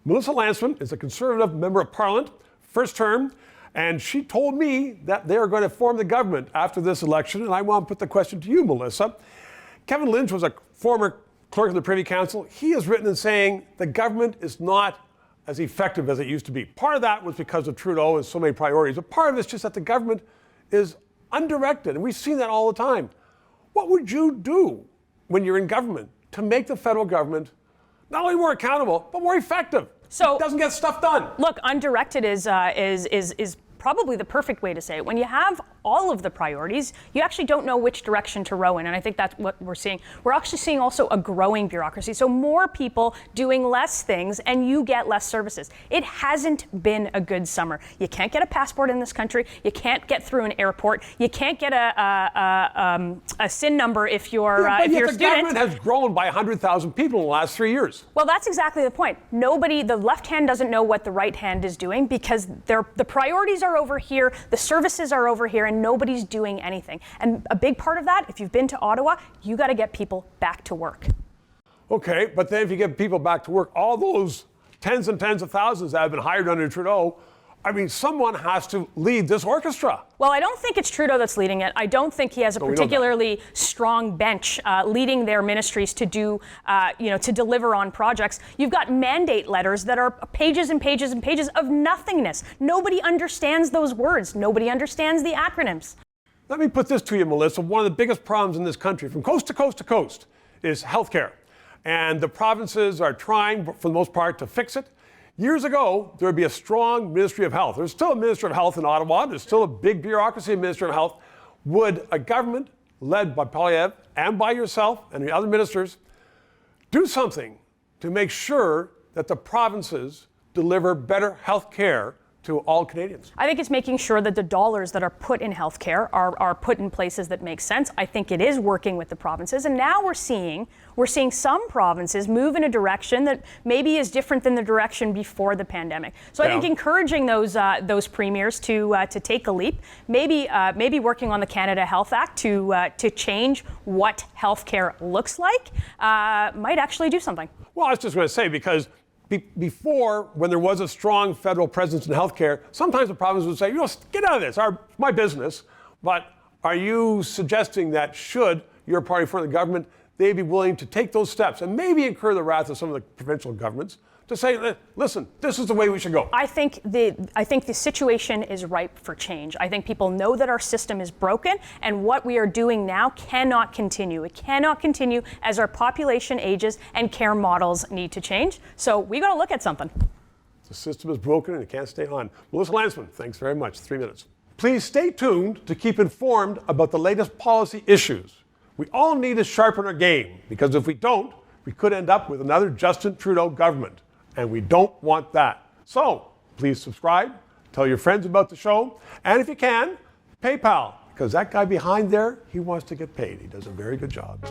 Melissa Lantsman is a Conservative member of Parliament, first term, and she told me that they are going to form the government after this election. And I want to put the question to you, Melissa. Kevin Lynch was a former clerk of the Privy Council. He has written in saying the government is not as effective as it used to be. Part of that was because of Trudeau and so many priorities, but part of it's just that the government is undirected, and we've seen that all the time. What would you do when you're in government to make the federal government not only more accountable, but more effective? So it doesn't get stuff done. Look, undirected is probably the perfect way to say it. When you have all of the priorities, you actually don't know which direction to row in. And I think that's what we're seeing. We're actually seeing also a growing bureaucracy. So more people doing less things and you get less services. It hasn't been a good summer. You can't get a passport in this country. You can't get through an airport. You can't get a SIN number if you're a student. The government has grown by 100,000 people in the last 3 years. Well, that's exactly the point. The left hand doesn't know what the right hand is doing because the priorities are over here, the services are over here, and nobody's doing anything. And a big part of that, if you've been to Ottawa, you got to get people back to work. Okay, but then if you get people back to work, all those tens and tens of thousands that have been hired under Trudeau, I mean, someone has to lead this orchestra. Well, I don't think it's Trudeau that's leading it. I don't think he has a particularly strong bench leading their ministries to do, to deliver on projects. You've got mandate letters that are pages and pages and pages of nothingness. Nobody understands those words. Nobody understands the acronyms. Let me put this to you, Melissa. One of the biggest problems in this country, from coast to coast to coast, is healthcare. And the provinces are trying, for the most part, to fix it. Years ago, there would be a strong Ministry of Health. There's still a Ministry of Health in Ottawa. There's still a big bureaucracy in Ministry of Health. Would a government led by Poilievre and by yourself and the other ministers do something to make sure that the provinces deliver better health care to all Canadians? I think it's making sure that the dollars that are put in healthcare are put in places that make sense. I think it is working with the provinces, and now we're seeing some provinces move in a direction that maybe is different than the direction before the pandemic. So I think encouraging those premiers to take a leap, maybe working on the Canada Health Act to change what healthcare looks like, might actually do something. Well, I was just going to say, because before, when there was a strong federal presence in healthcare, sometimes the province would say, get out of this, my business. But are you suggesting that should your party form the government, they'd be willing to take those steps and maybe incur the wrath of some of the provincial governments to say, listen, this is the way we should go? I think the situation is ripe for change. I think people know that our system is broken, and what we are doing now cannot continue. It cannot continue as our population ages and care models need to change. So we got to look at something. The system is broken and it can't stay on. Melissa Lantsman, thanks very much. 3 minutes. Please stay tuned to keep informed about the latest policy issues. We all need to sharpen our game, because if we don't, we could end up with another Justin Trudeau government. And we don't want that. So please subscribe, tell your friends about the show, and if you can, PayPal, because that guy behind there, he wants to get paid. He does a very good job.